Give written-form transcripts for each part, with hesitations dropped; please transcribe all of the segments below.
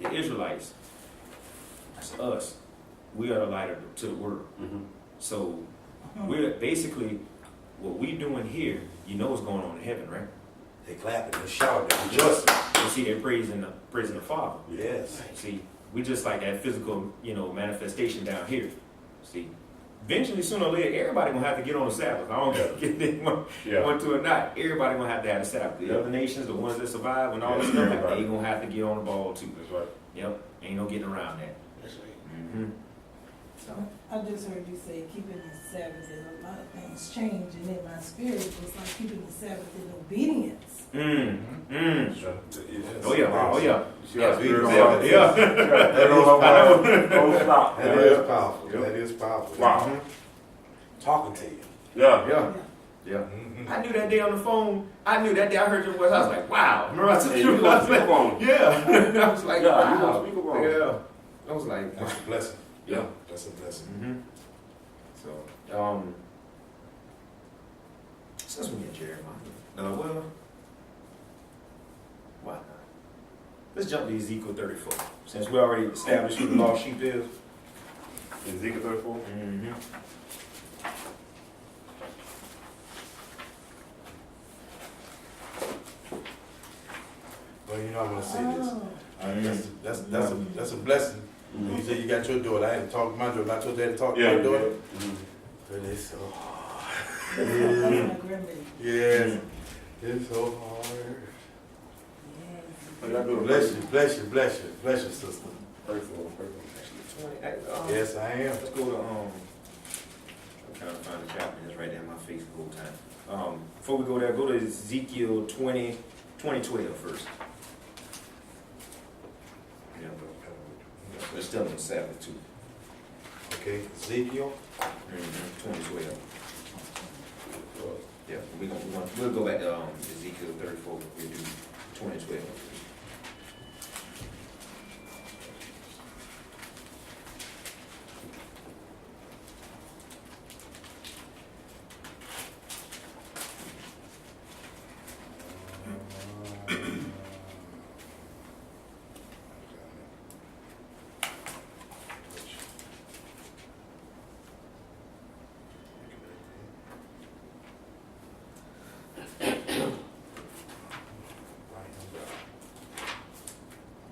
the Israelites, that's us. We are the light to the world. So we're basically, what we doing here, you know what's going on in heaven, right? They clapping, they shouting, they rejoicing. You see, they're praising the Father. Yes. See, we just like that physical, manifestation down here. See, eventually, sooner or later, everybody gonna have to get on the Sabbath. I don't care if they want to or not. Everybody gonna have to have a Sabbath. The other nations, the ones that survive and all this stuff, they gonna have to get on the ball too. That's right. Yep, ain't no getting around that. That's right. So I just heard you say keeping the Sabbath, and a lot of things change, and in my spirit, it's like keeping the Sabbath in obedience. Yes. Oh yeah, oh yeah. Yeah. Don't stop. That is powerful. That is powerful. Wow. Talking to you. Yeah. Yeah. I knew that day on the phone. I knew that day I heard your voice. I was like, wow. Remember I told Hey, you you on speakerphone. Yeah. I was like, Yeah, you wow. on speakerphone. Yeah. I was like, That's a blessing. yeah. That's a blessing. So, since we get Jeremiah, well, why not? Let's jump to Ezekiel 34. Since we already established who the lost sheep is. Ezekiel 34. Well, you know I'm gonna say this. Oh. That's a blessing. You say you got your daughter. I had to talk to my daughter. I told Dad to talk to my daughter. But it's so hard. That's my grandbaby. Yes. It's so hard. Yes. Bless you, sister. Pray for him. Yes, I am. Let's go to, I'm trying to find the chapter that's right there in my face the whole time. Before we go there, go to Ezekiel 20:12 first. Yeah, let's still on the Sabbath too. Okay, Ezekiel. 20:12. Yeah, we'll go back to Ezekiel 34. We'll do 20:12.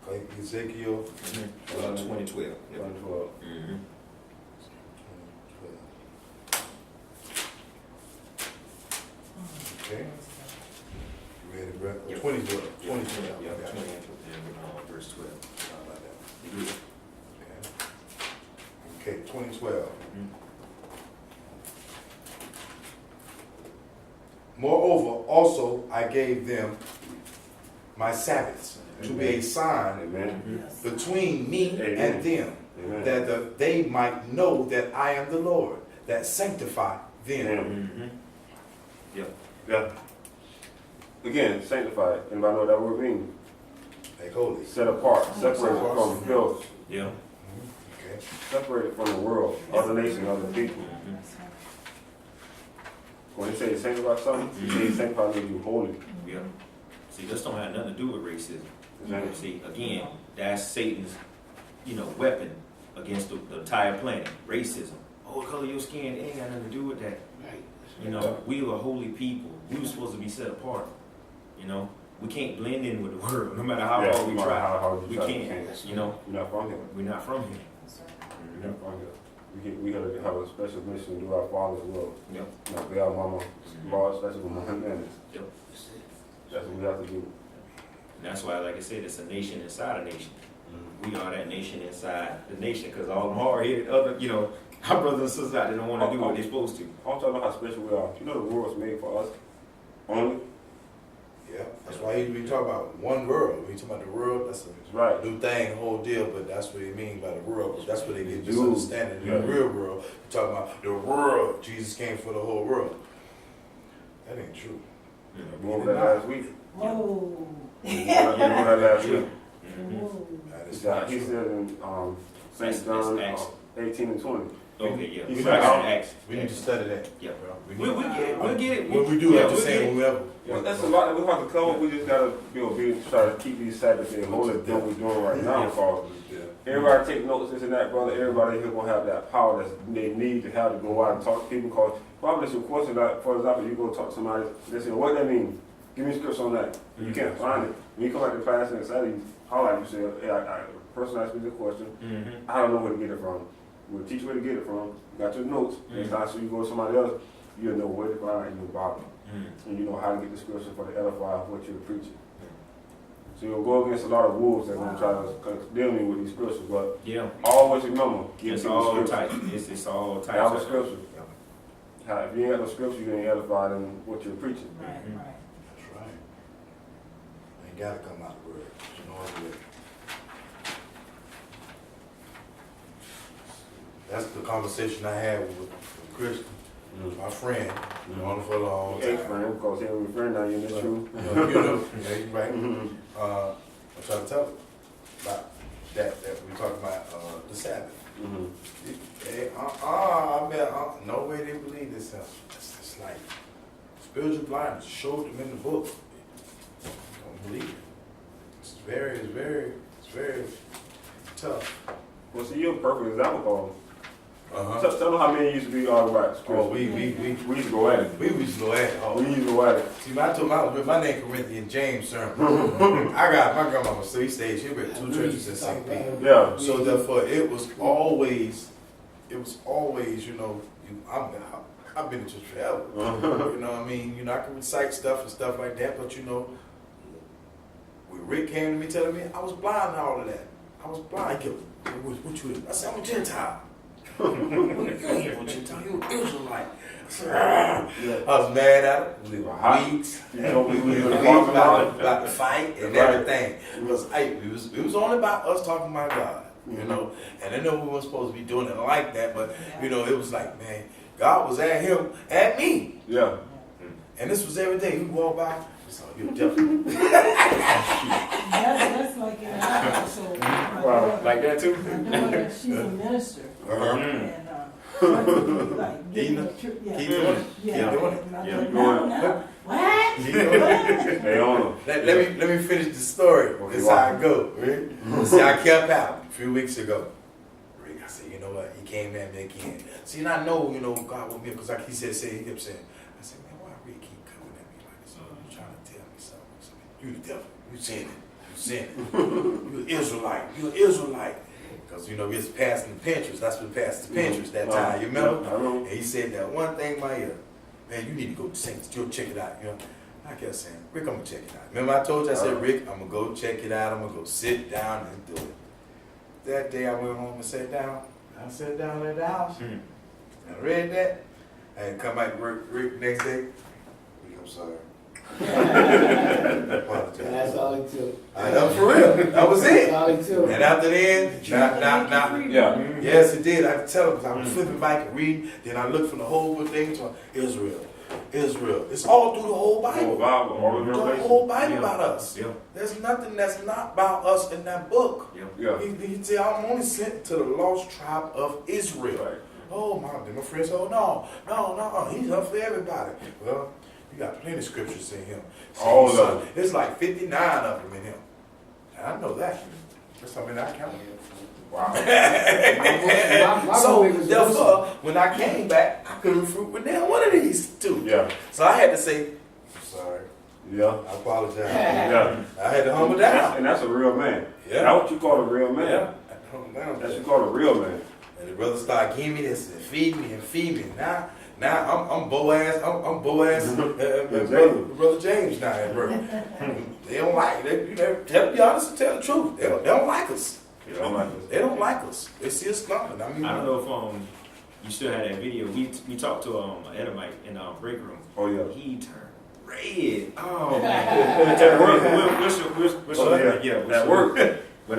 Okay, Ezekiel 20:12. Yep. 12. Okay. You ready, bro? Yep. 2012. Yeah, 2012. yeah, Okay. 20 and verse 12. How about that? You good? Okay, 2012. Moreover, also I gave them my Sabbaths to be a sign Amen. Yes. between me Amen. and them, Amen. that they might know that I am the Lord, that sanctify them. Yeah. Again, sanctified. Anybody know what that word means? Like holy. Set apart, separated from filth, Yeah. Okay. separated from the world, other nations, other people. When they say sanctify something, they say sanctify means you holy. Yeah. See, this don't have nothing to do with racism. Exactly. See, again, that's Satan's, weapon against the entire planet. Racism. Oh, the color of your skin, it ain't got nothing to do with that. We are holy people. We were supposed to be set apart. We can't blend in with the world, no matter how hard we try. How hard you We try, can't. You're not from here. We're not from here. You're not from here. We gotta have a special mission to do our Father's will. Yep. Be our mama, boss, especially with my manners. Yep. That's what we have to do. And that's why, like I said, it's a nation inside a nation. We are that nation inside the nation, because all them hard-headed our brothers and sisters out there don't want to do what they're supposed to. I'm talking about how special we are. You know the world's made for us only. Yeah, that's why he be talking about one world. When you talk about the world, that's Right. a new thing, the whole deal, but that's what he mean by the world. That's what they get Dude. misunderstanding. In the Yeah. real world, you're talking about the world. Jesus came for the whole world. That ain't true. We went over that last week. Whoa. We went over that last week. Whoa. That is not He true. said in St. That's John Acts. 18 and 20. Okay, yeah. He We said, might We need to study that. Yeah. bro. We'll get it. We'll get it. When we do, Yeah, I'm just we'll get saying, it. whoever. Yeah, that's a lot that we have to cover. We just gotta be obedient to try to keep these Sabbath days holy. That's what we're doing right now, because everybody take notes, this and that, brother. Everybody here gonna have that power that they need to have to go out and talk to people. Because probably your question, like, for example, you go talk to somebody, they say, what that mean? Give me a scripture on that. You can't find it. When you come back to class and study, how like you say, hey, person asked me the question, I don't know where to get it from. We'll teach you where to get it from. You got your notes. Next time so you go to somebody else, you'll know where to find and you'll bother. And you know how to get the scripture for the edify of what you're preaching. So you'll go against a lot of wolves that are going to try to condemn you with these scriptures, but always remember, It's all tight. It's all tight. have a scripture. If you ain't got no scripture, you ain't edified in what you're preaching. Right, right. That's right. Ain't gotta come out the word. You know what it is. That's the conversation I had with Christian, my friend, known him for a long time. Ex-friend, because he was a friend now, you're in the truth. You know, yeah, you're right. I'm trying to tell him about that we talking about the Sabbath. Hey, no way they believe this. It's like spiritual blindness. Showed them in the book. Don't believe it. It's very tough. Well, see, you're a perfect example, Uh-huh. tell them how many used to be all right. Oh, we We used to go at it. used to go at it. Oh, We used to go at it. see, when I told my name Corinthian James sermon. I got my grandma was 3 stages. She read 2 churches in St. Pete. Yeah. So therefore, it was always, you know, I've been in church forever. You know what I mean? You know, I can recite stuff and stuff like that, but you know, when Rick came to me telling me, I was blind to all of that. I was blind. What you? I said, I'm a Gentile. You ain't no Gentile. You an Israelite. I was mad at him. We were weeks. You know, we We were were talking about the fight and Right. everything. It was only about us talking about God, you know. And I know we weren't supposed to be doing it like that, but you know, it was like, man, God was at him, at me. Yeah. And this was every day. We walk by, so you're different. That's like in our household. My Wow. daughter- Like that too? my daughter, she's a minister. Uh-huh. And, like, getting a trip, yeah. Keep doing it. Yeah, Keep doing it. and my Yeah, daughter, doing no. What? Keep doing it. They own them. Let me finish the story. Okay, That's how I go. Right? See, I kept out a few weeks ago. Rick, I said, you know what? He came at me again. See, and I know, you know, God with me because like he said, he kept saying, I said, man, why Rick keep coming at me like this? You trying to tell me something? I said, you the devil. You saying it. You saying it. You an Israelite. You an Israelite. Because, you know, it's passing the Pinterest. That's what passed the Pinterest that time. You remember? I know. And he said that one thing in my ear. Man, you need to go to Saints. Go check it out. You know, I kept saying, Rick, I'm gonna check it out. Remember I told you, I said, Rick, I'm gonna go check it out. I'm gonna go sit down and do it. That day I went home and sat down. I sat down at the house. I read that. I had to come back to work Rick next day. Rick, I'm sorry. I apologize. That's all it took. I know for real. That was it. That's all it took. And after then, now, Yeah. yes, it did. I could tell because I was flipping back and reading. Then I looked from the whole thing to Israel. It's all through the whole Bible. All the The revelation. whole Bible about us. Yeah. There's nothing that's not about us in that book. Yeah. He said, I'm only sent to the lost tribe of Israel. Right. Oh, my friends, oh, no. He's up for everybody. Well, you got plenty of scriptures in him. All of them. There's like 59 of them in him. And I know that. That's something I count. Wow. My So, biggest therefore, when I came back, I couldn't fruit with them one of these two. Yeah. So I had to say, I'm sorry. Yeah. I apologize. Yeah. I had to humble down. And that's a real man. Yeah. That's what you call a real man. Yeah. I had to humble down. That's what you call a real man. And the brother started giving me this and feed me. Now I'm Boaz. I'm Boaz. Brother James now at work. They don't like it. Tell be honest and tell the truth. They don't like us. You don't like this. They don't like us. They see us coming. I mean, I don't know if you still had that video. We talked to an Edomite in the break room. Oh, yeah. He turned red. Oh man. At work. But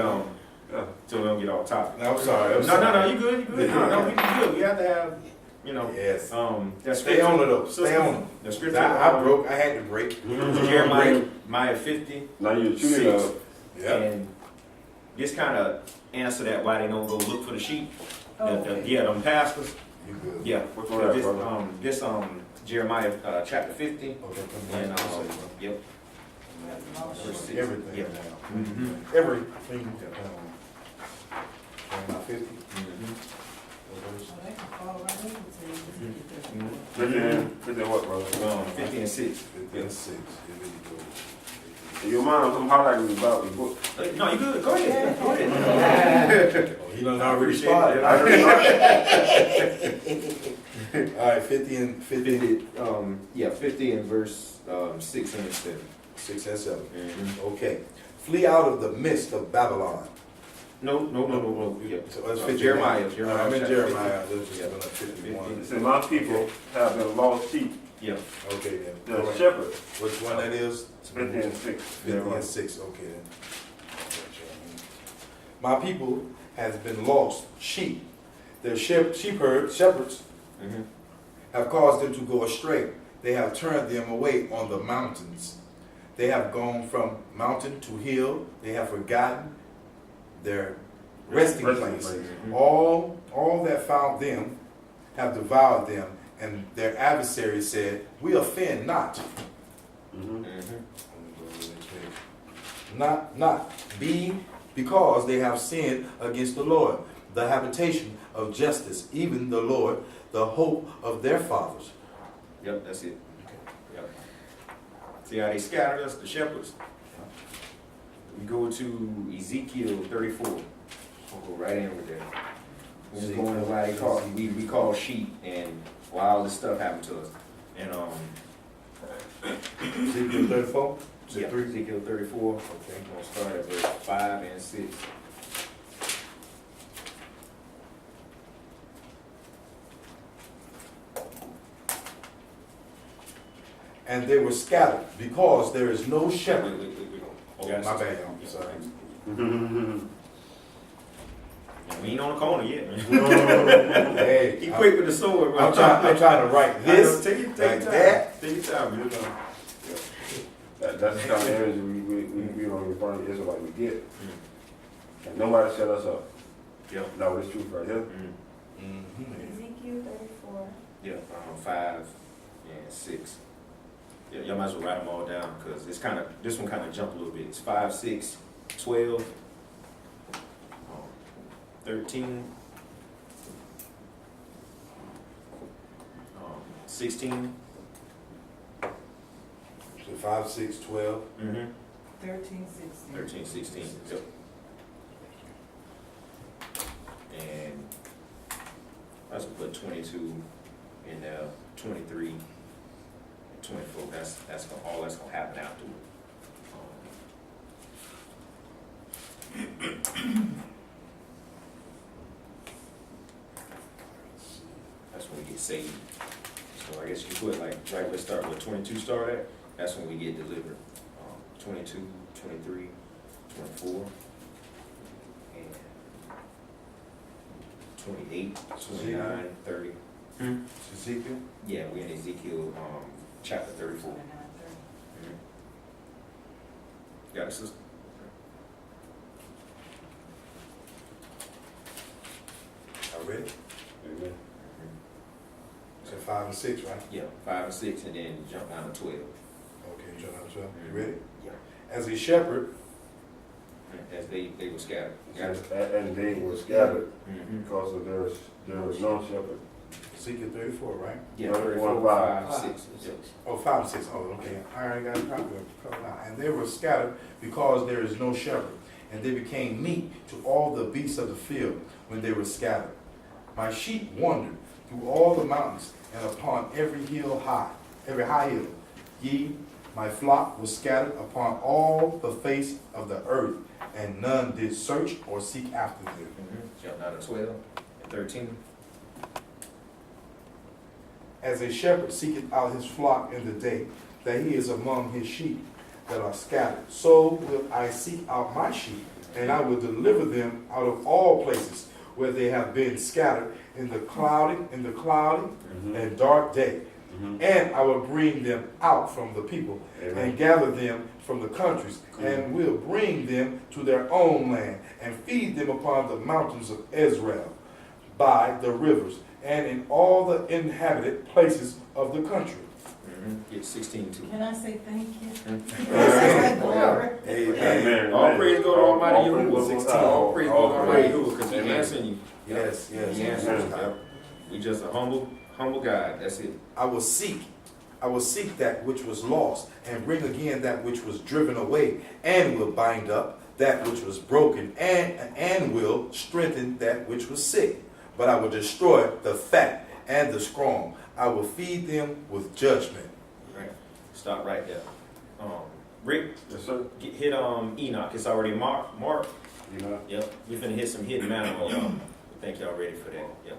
so we don't get off topic. No, I'm sorry. No, you good. No, we good. We have to have, you know. Yes. That Stay on it though. Stay on it. The scripture. I broke. I had to break. Jeremiah 50. Now you're shooting up. Yeah. And this kind of answer that why they don't go look for the sheep. okay. Yeah, them pastors. You good? Yeah. Which one, This, brother? this Jeremiah chapter 50. Okay, come And back. yep. Verse six. Yeah. Everything down. Mhm. Everything down. Jeremiah 50. Mhm. What verse? So they can fall right into it. Mhm. 50 what, brother? 50 and 6. 50 and 6. Here we go. If your mom come holler at me about the book. No, you good. Go ahead. Go ahead. Oh, he done already Appreciate started. it. I already know. All right, 50 and 50. 50 and verse 6 and 7. 6 and 7. Mhm. Okay. Flee out of the midst of Babylon. No. Yeah. So that's 50. Jeremiah. I'm in chapter Jeremiah. 50. Let's just Yeah. go to 51. It said, my people have been lost sheep. Yeah. Okay, then. The All right. shepherd. Which one that is? 50 and 6. 50 and 6. Okay, then. My people has been lost sheep. Their shepherds Mhm. have caused them to go astray. They have turned them away on the mountains. They have gone from mountain to hill. They have forgotten their resting place. Mhm. All that found them have devoured them, and their adversaries said, "We offend not." Mm-hmm. Mhm. Not because they have sinned against the Lord, the habitation of justice, even the Lord, the hope of their fathers. Yep, that's it. Yep. See how they scattered us, the shepherds? We go to Ezekiel 34. We'll go right in with that. We're just going to why they call we call sheep and why all this stuff happened to us. And Ezekiel 34? yeah, Ezekiel 34. Okay, I'm gonna start at verse 5 and 6. And they were scattered because there is no shepherd. Wait. Oh, my bad, y'all. I'm sorry. We ain't on the corner yet, man. Hey, He quick with the sword, bro. I'm trying to write this Take your like time. that. Take your time, you know. That's the kind of energy we don't refer to Israelite we get. And nobody set us up. Yep. No, it's truth right here. Mhm. Ezekiel 34. Yeah, 5 and 6. Yeah, y'all might as well write them all down because this one kind of jumped a little bit. It's 5, 6, 12, 13, 16. So 5, 6, 12. 13, 16. 13, 16. Yep. And I just put 22 in there, 23, and 24. That's all that's gonna happen afterward. That's when we get saved. So I guess you put like right. Let's start with 22. Start at. That's when we get delivered. 22, 23, 24, and 28, 29, 30. Ezekiel? Yeah, we're in Ezekiel chapter 34. 29, 30. Got it, sister? I read it. Amen. So 5 and 6, right? Yeah, 5 and 6, and then jump down to 12. Okay, you trying to 12? You ready? Yeah. As a shepherd, As they were scattered. Got it? And they were scattered Mm-hmm. because of there was no shepherd. Ezekiel 34, right? Yeah, 34, 34, 5, 6. Yep. Oh, 5 and 6. Oh, okay. I already got it covered now. And they were scattered because there is no shepherd. And they became meat to all the beasts of the field when they were scattered. My sheep wandered through all the mountains and upon every high hill. Ye, my flock was scattered upon all the face of the earth, and none did search or seek after them. Jump down to 12 and 13. As a shepherd seeketh out his flock in the day, that he is among his sheep that are scattered, so will I seek out my sheep, and I will deliver them out of all places where they have been scattered in the cloudy and dark day. And I will bring them out from the people, Amen. and gather them from the countries, and will bring them to their own land, and feed them upon the mountains of Israel. by the rivers, and in all the inhabited places of the country. Get 16 too. Can I say thank you? Amen. Glory. Amen. All praise go to Almighty praise Yahuwah. goes to 16. God. All praise go to All Almighty praise. Yahuwah because He Amen. answering you. Yes, yes. He answers. Yep. We just a humble God. That's it. I will seek that which was lost, and bring again that which was driven away, and will bind up that which was broken, and will strengthen that which was sick. But I will destroy the fat and the strong. I will feed them with judgment. Right. Stop right there. Rick, Yes, sir. hit Enoch. It's already marked. You know. Yep. We finna hit some hidden manna on y'all. I think y'all ready for that. Yep.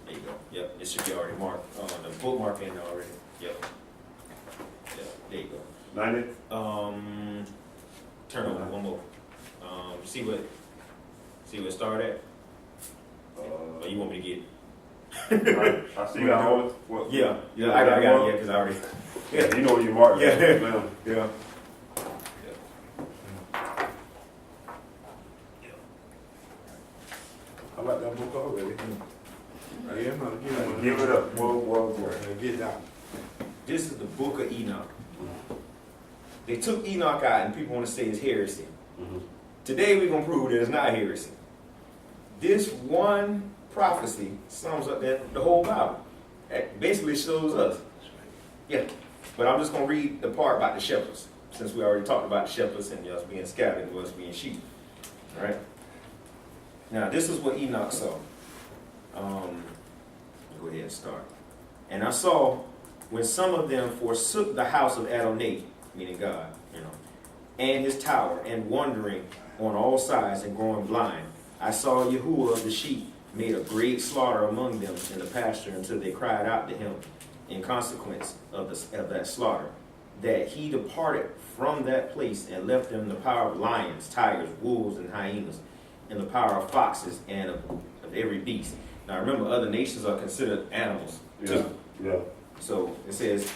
There you go. Yep. It should be already marked. The bookmark in there already. Yep. Yep. There you go. 90. Turn over one more. See what it started at? Or you want me to get it? I see you got all it. What? Yeah, I got it, because I already. Yeah, you know where you marked. Yeah. That. Man. Yeah. I like that book already. Yeah, I'm gonna give it Give it up. Whoa. Get down. This is the book of Enoch. They took Enoch out, and people want to say it's heresy. Today we're going to prove that it's not heresy. This one prophecy sums up the whole Bible. It basically shows us. Yeah. But I'm just going to read the part about the shepherds, since we already talked about the shepherds and us being scattered and us being sheep. All right? Now, this is what Enoch saw. Go ahead and start. And I saw when some of them forsook the house of Adonai, meaning God, and his tower, and wandering on all sides and growing blind, I saw Yahuwah of the sheep made a great slaughter among them in the pasture until they cried out to him in consequence of that slaughter, that he departed from that place and left them in the power of lions, tigers, wolves, and hyenas, in the power of foxes and of every beast. Now remember, other nations are considered animals too. Yeah. So it says,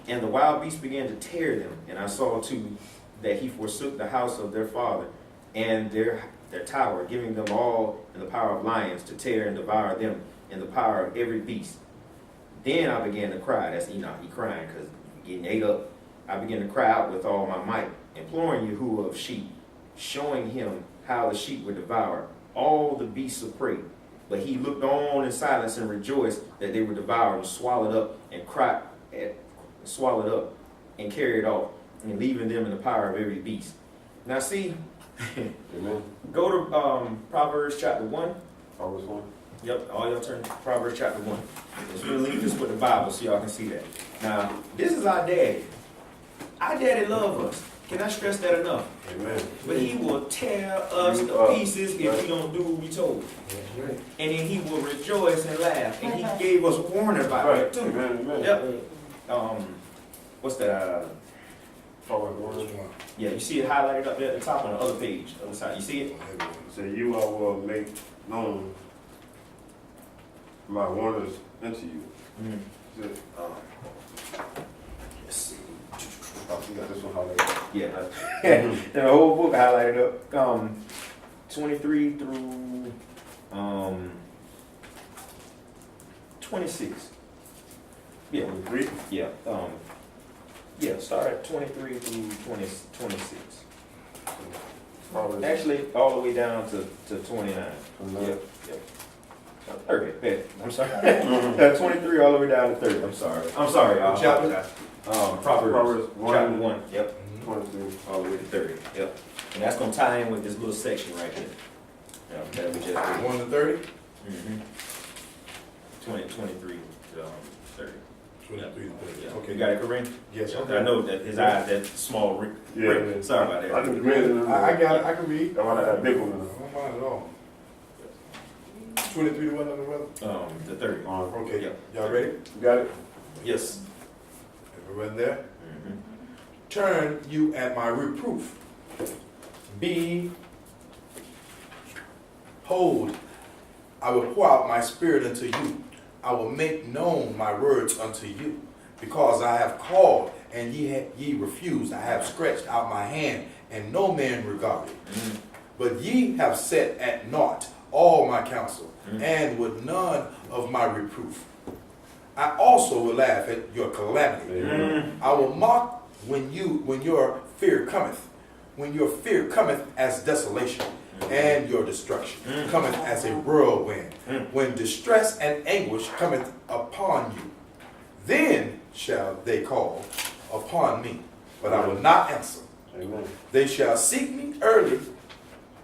and the wild beasts began to tear them, and I saw too that he forsook the house of their father and their tower, giving them all in the power of lions to tear and devour them in the power of every beast. Then I began to cry. That's Enoch. He crying because getting ate up. I began to cry out with all my might, imploring Yahuwah of sheep, showing him how the sheep were devoured, all the beasts of prey. But he looked on in silence and rejoiced that they were devoured and swallowed up and carried off, and leaving them in the power of every beast. Now see, Amen. go to Proverbs chapter 1. Always one. Yep, all y'all turn to Proverbs chapter 1. Let's really link this with the Bible so y'all can see that. Now, this is our daddy. Our daddy loves us. Can I stress that enough? Amen. But he will tear us to pieces if we don't do what we told. That's right. And then he will rejoice and laugh. And he gave us warning about that too. Amen. Yep. What's that? Yeah, you see it highlighted up there at the top on the other page, other side. You see it? So you will make known my wonders unto you. Mm-hmm. Let's see. Oh, you got this one highlighted. Yeah. The whole book highlighted up. 23 through 26. Yeah. 3. Yeah. Start at 23 through 26. Actually, all the way down to 29. Yep. 30. I'm sorry. 23 all the way down to 30. I'm sorry. I'll apologize. Proverbs chapter 1. Yep. 22. All the way to 30. Yep. And that's going to tie in with this little section right here. That we just did. 1 to 30? 23 to 30. 23 to 30. Yeah. Okay. You got it, Kareem? Yes, I okay. know that his eyes, that small ring. Yeah. Sorry about I that. can read it. I got it. I can read. I want that big I one. don't mind at all. 23 to what number, brother? The 30. Okay. Yep. Y'all ready? You got it? Yes. Everyone there? Turn you at my reproof. Behold, I will pour out my spirit unto you. I will make known my words unto you. Because I have called, and ye refused. I have stretched out my hand, and no man regarded. But ye have set at naught all my counsel, and with none of my reproof. I also will laugh at your calamity. I will mock when your fear cometh, when your fear cometh as desolation, and your destruction cometh as a whirlwind, when distress and anguish cometh upon you. Then shall they call upon me, but I will not answer. Amen. They shall seek me early,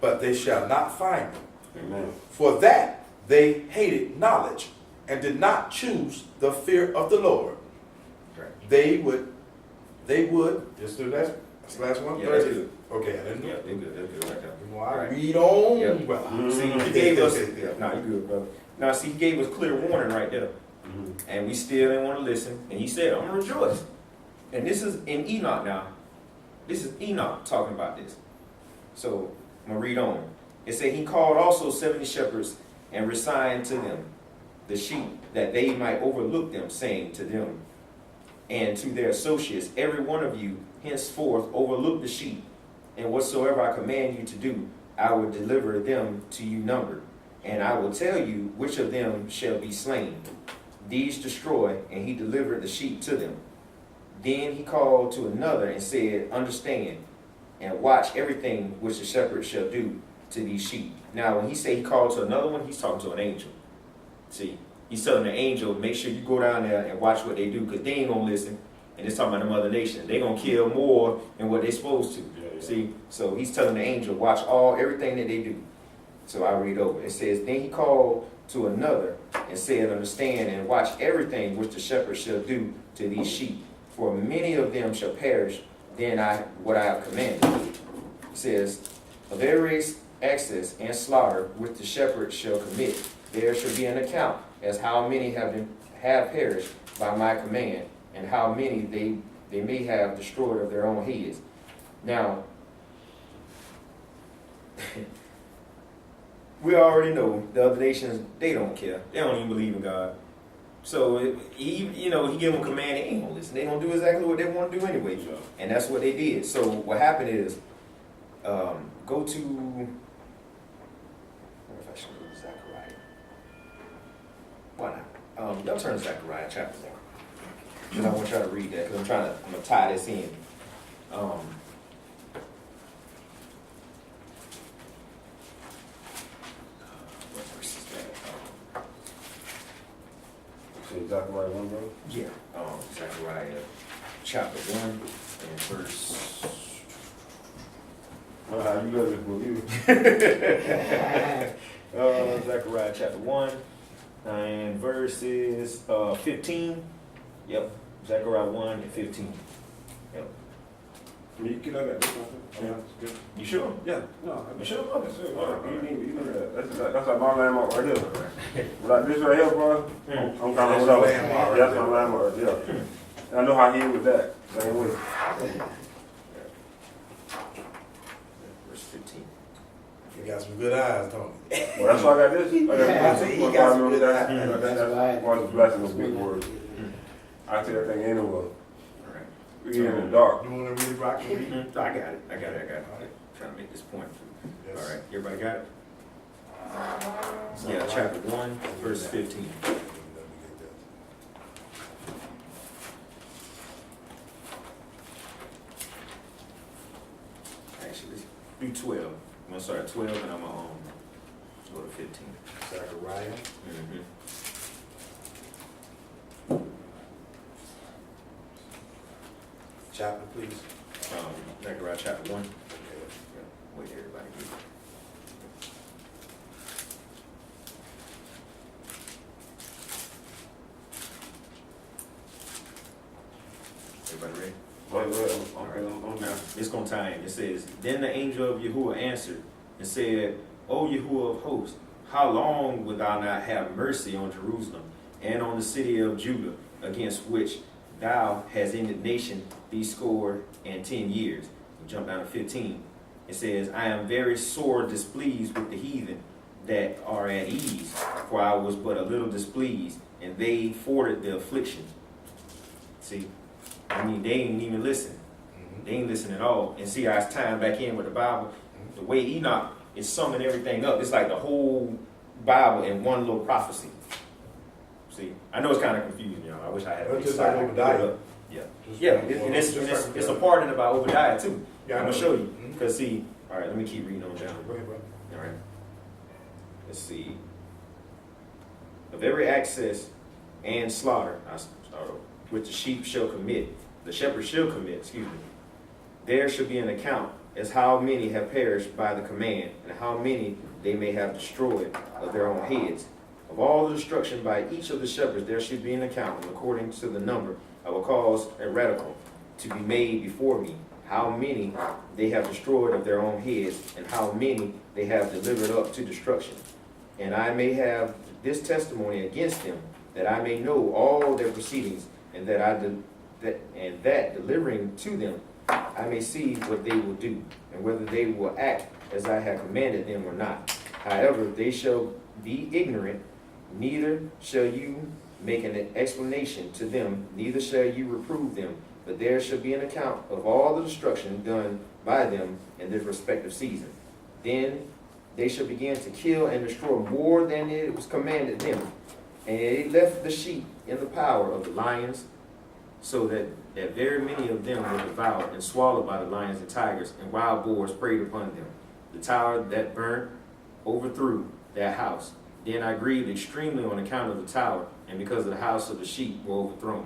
but they shall not find me. Amen. For that they hated knowledge and did not choose the fear of the Lord. Right. They would, just do that. That's the last one? Yeah, that's 30. good. Okay, I didn't know. Yeah, they're good. They're good right there. Well, I Right. read on. Yeah. Well, See, he gave us. Nah, you good, brother. Now, see, he gave us clear warning right there, and we still didn't want to listen. And he said, "I'm gonna rejoice." And this is in Enoch now. This is Enoch talking about this. So I'm gonna read on. It said he called also 70 shepherds and resigned to them the sheep, that they might overlook them, saying to them and to their associates, every one of you henceforth overlook the sheep, and whatsoever I command you to do, I will deliver them to you numbered, and I will tell you which of them shall be slain. These destroy, and he delivered the sheep to them. Then he called to another and said, understand and watch everything which the shepherd shall do to these sheep. Now, when he say he called to another one, he's talking to an angel. See, he's telling the angel, make sure you go down there and watch what they do, because they ain't gonna listen. And it's talking about them other nations. They gonna kill more than what they supposed to. Yeah. See, so he's telling the angel, watch everything that they do. So I read over. It says, then he called to another and said, understand and watch everything which the shepherd shall do to these sheep. For many of them shall perish, then what I have commanded. It says, of every excess and slaughter which the shepherd shall commit, there shall be an account as how many have perished by my command, and how many they may have destroyed of their own heads. Now, we already know the other nations, they don't care. They don't even believe in God. So he gave them a command, they ain't gonna listen. They gonna do exactly what they want to do anyway. Yeah. And that's what they did. So what happened is, go to, I wonder if I should go to Zechariah. Why not? Y'all turn to Zechariah chapter 1. Because I want y'all to read that, because I'm gonna tie this in. What verse is that? Say Zechariah 1, bro. Yeah. Zechariah chapter 1 and verse. How you got this book? Zechariah chapter 1 and verses 15. Yep. Zechariah 1 and 15. Yep. Can I get this one? Yeah, that's good. You sure? Yeah. No, You sure? Okay, sure. All right. You need that. That's like my landmark right here. Like this right here, bro. I'm kind of That's whatever. your landmark. Yeah, that's my landmark. Yeah. And I know how he is with that. Same way. Verse 15. You got some good eyes, don't you? Well, that's why I got this. I got Yeah, this. he got some good eyes. That's one of the blessings of big words. I see everything anyway. All right. We in the dark. You want to read Rock and read? I got it. I got it. Trying to make this point. Yes. All right. Everybody got it? Yeah, chapter 1, verse 15. Actually, let's do 12. I'm gonna start at 12 and I'm gonna go to 15. Zechariah. Mm-hmm. Chapter, please. Zechariah chapter 1. Okay. Wait, everybody. Get it. Everybody ready? Now, it's going to tie in. It says, then the angel of Yahuwah answered and said, O Yahuwah of hosts, how long wilt thou not have mercy on Jerusalem and on the city of Judah, against which thou hast indignation these 10 years? We jump down to 15. It says, I am very sore displeased with the heathen that are at ease, for I was but a little displeased, and they forwarded the affliction. See, I mean, they ain't even listen. They ain't listen at all. And see how it's tying back in with the Bible. The way Enoch it's summing everything up. It's like the whole Bible in one little prophecy. See, I know it's kind of confusing, y'all. I wish I had Well, a just slide like I could put Obadiah. up. Yeah. Just Yeah, like- and it's, just like it's a Obadiah. part in about Obadiah too. Yeah, I I'm gonna know. show you. Mhm. Cause see, all right, let me keep reading on down. Go ahead, bro. All right. Let's see. Of every access and slaughter, I start over, which the sheep shall commit, the shepherd shall commit, excuse me, there shall be an account as how many have perished by the command, and how many they may have destroyed of their own heads. Of all the destruction by each of the shepherds there should be an account, and according to the number I will cause a radical to be made before me, how many they have destroyed of their own heads, and how many they have delivered up to destruction. And I may have this testimony against them, that I may know all their proceedings, and that delivering to them, I may see what they will do, and whether they will act as I have commanded them or not. However, they shall be ignorant, neither shall you make an explanation to them, neither shall you reprove them, but there shall be an account of all the destruction done by them in their respective season. Then they shall begin to kill and destroy more than it was commanded them. And they left the sheep in the power of the lions, so that very many of them were devoured and swallowed by the lions and tigers, and wild boars preyed upon them. The tower that burnt overthrew that house. Then I grieved extremely on account of the tower, and because of the house of the sheep were overthrown.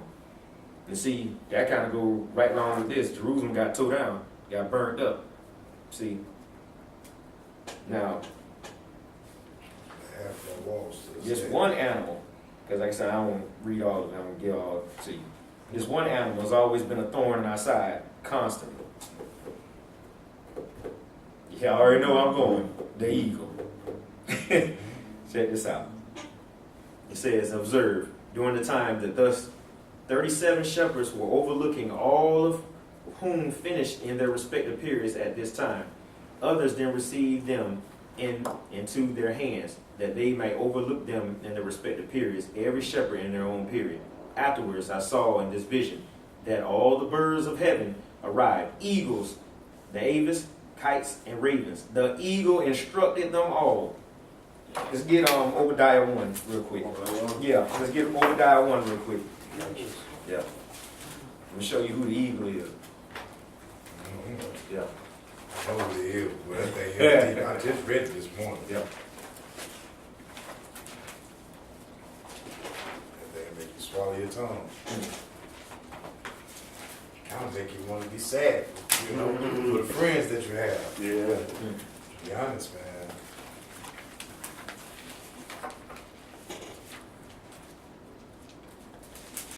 And see, that kind of go right along with this. Jerusalem got tore down, got burnt up. See, now, Half the walls to the just city. one animal, because like I said, I won't read all of it, I'm going to give all to you. This one animal has always been a thorn in our side, constantly. Yeah, I already know where I'm going. The eagle. Check this out. It says, observe, during the time that thus 37 shepherds were overlooking, all of whom finished in their respective periods at this time. Others then received them into their hands, that they might overlook them in their respective periods, every shepherd in their own period. Afterwards I saw in this vision that all the birds of heaven arrived, eagles, the aves, kites, and ravens. The eagle instructed them all. Let's get Obadiah 1 real quick. Yeah, let's get Obadiah 1 real quick. Yeah. Let me show you who the eagle is. Mhm. Yeah. I know what it is, but that thing is deep. I just read it this morning. Yeah. That thing make you swallow your tongue. Kind of make you want to be sad, you know, for the friends that you have. Yeah. To be honest, man.